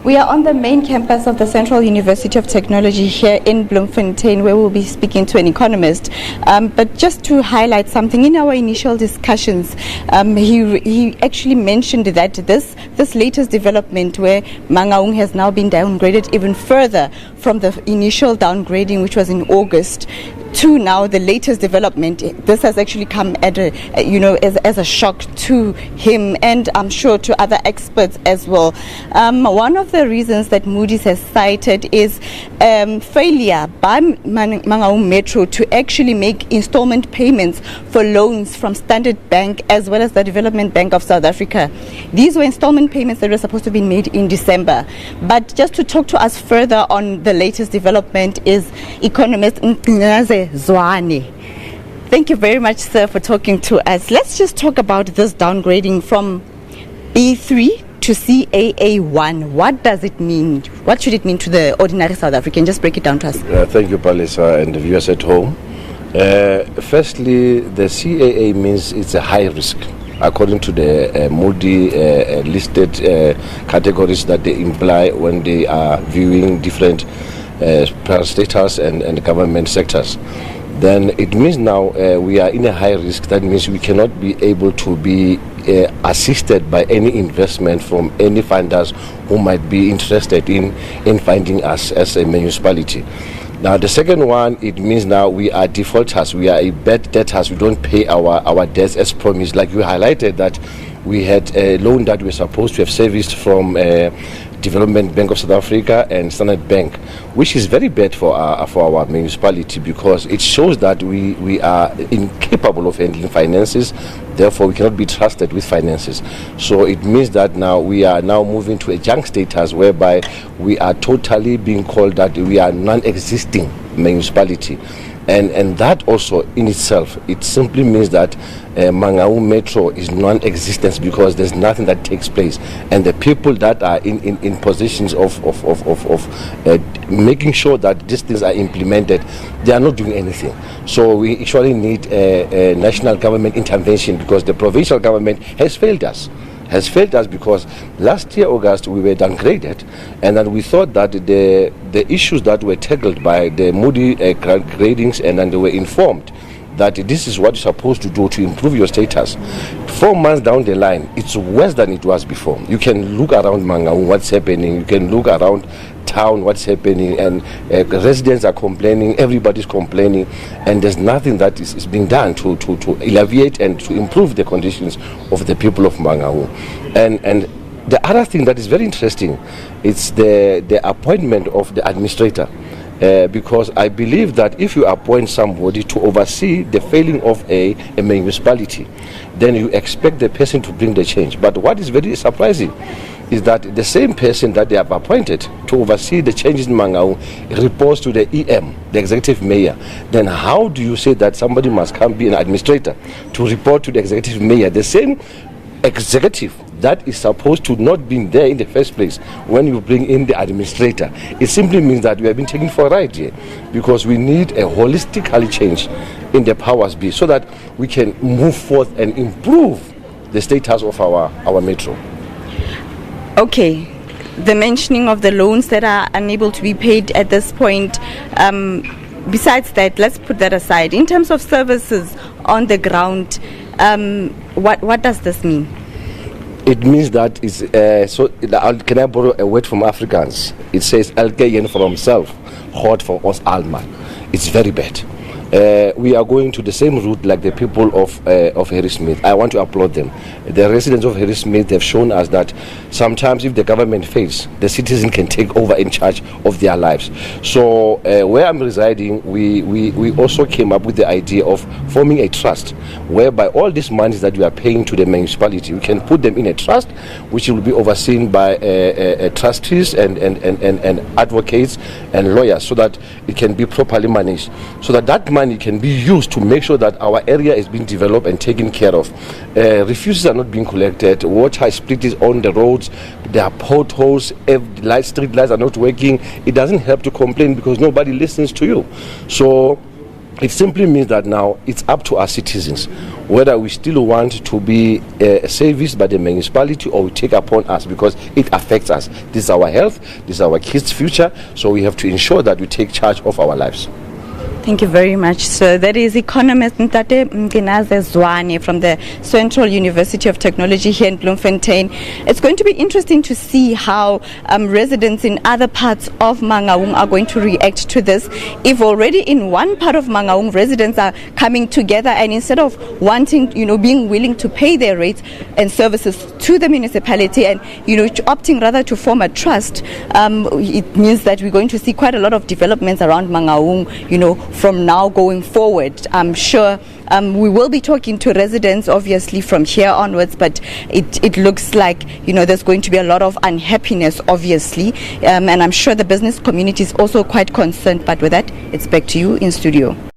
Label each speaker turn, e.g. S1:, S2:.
S1: We are on the main campus of the Central University of Technology here in Bloemfontein, where we'll be speaking to an economist. But just to highlight something, in our initial discussions, he actually mentioned that this latest development where Mangaung has now been downgraded even further from the initial downgrading, which was in August, to now the latest development, this has actually come at as a shock to him, and I'm sure to other experts as well. One of the reasons that Moody's has cited is failure by Mangaung Metro to actually make installment payments for loans from Standard Bank as well as the Development Bank of South Africa. These were installment payments that were supposed to be made in December. But just to talk to us further on the latest development is economist Mkinaze Zwane. Thank you very much, sir, for talking to us. Let's just talk about this downgrading from B3 to CAA1. What does it mean? What should it mean to the ordinary South African? Just break it down to us.
S2: Thank you, Palisa, and the viewers at home. Firstly, the CAA means it's a high risk, according to the Moody listed categories that they imply when they are viewing different parastatals and government sectors. Then it means now we are in a high risk. That means we cannot be able to be assisted by any investment from any funders who might be interested in finding us as a municipality. Now the second one, it means now we are defaulters, we are a bad debtors, we don't pay our debts as promised. Like you highlighted that we had a loan that we were supposed to have serviced from Development Bank of South Africa and Standard Bank, which is very bad for our municipality, because it shows that we are incapable of handling finances. Therefore, we cannot be trusted with finances. So it means that now we are now moving to a junk status, whereby we are totally being called that we are non-existing municipality. And that also in itself, it simply means that Mangaung Metro is non-existent, because there's nothing that takes place. And the people that are in positions of making sure that these things are implemented, they are not doing anything. So we actually need a national government intervention, because the provincial government has failed us. Because last year August we were downgraded, and then we thought that the issues that were tackled by the Moody gradings, and then they were informed that this is what you're supposed to do to improve your status. 4 months down the line, it's worse than it was before. You can look around Mangaung, what's happening. You can look around town, what's happening, and residents are complaining, everybody's complaining, and there's nothing that is being done to alleviate and to improve the conditions of the people of Mangaung. And the other thing that is very interesting, it's the appointment of the administrator. Because I believe that if you appoint somebody to oversee the failing of a municipality, then you expect the person to bring the change. But what is very surprising is that the same person that they have appointed to oversee the changes in Mangaung reports to the EM, the executive mayor. Then how do you say that somebody must come be an administrator to report to the executive mayor? The same executive that is supposed to not be there in the first place when you bring in the administrator. It simply means that we have been taken for a ride here, because we need a holistically change in the powers be, so that we can move forth and improve the status of our metro.
S1: Okay, the mentioning of the loans that are unable to be paid at this point, besides that, let's put that aside. In terms of services on the ground, what does this mean?
S2: It means that it's can I borrow a word from Afrikaans? It says elke from self, God for us alma. It's very bad. We are going to the same route like the people of Harrismith. I want to applaud them. The residents of Harrismith have shown us that sometimes if the government fails, the citizen can take over in charge of their lives. So where I'm residing, we also came up with the idea of forming a trust, whereby all these monies that we are paying to the municipality, we can put them in a trust, which will be overseen by trustees and advocates and lawyers, so that it can be properly managed, so that money can be used to make sure that our area is being developed and taken care of. Refuses are not being collected, water is split on the roads, there are potholes, street lights are not working. It doesn't help to complain, because nobody listens to you. So It simply means that now it's up to our citizens whether we still want to be serviced by the municipality or we take upon us, because it affects us. This is our health, this is our kids' future, so we have to ensure that we take charge of our lives.
S1: Thank you very much, sir. That is economist Ntate Mginaze Zwane from the Central University of Technology here in Bloemfontein. It's going to be interesting to see how residents in other parts of Mangaung are going to react to this. If already in one part of Mangaung residents are coming together and instead of wanting, being willing to pay their rates and services to the municipality and, opting rather to form a trust, it means that we're going to see quite a lot of developments around Mangaung, from now going forward. I'm sure we will be talking to residents obviously from here onwards, but it looks like there's going to be a lot of unhappiness obviously, and I'm sure the business community is also quite concerned. But with that, it's back to you in studio.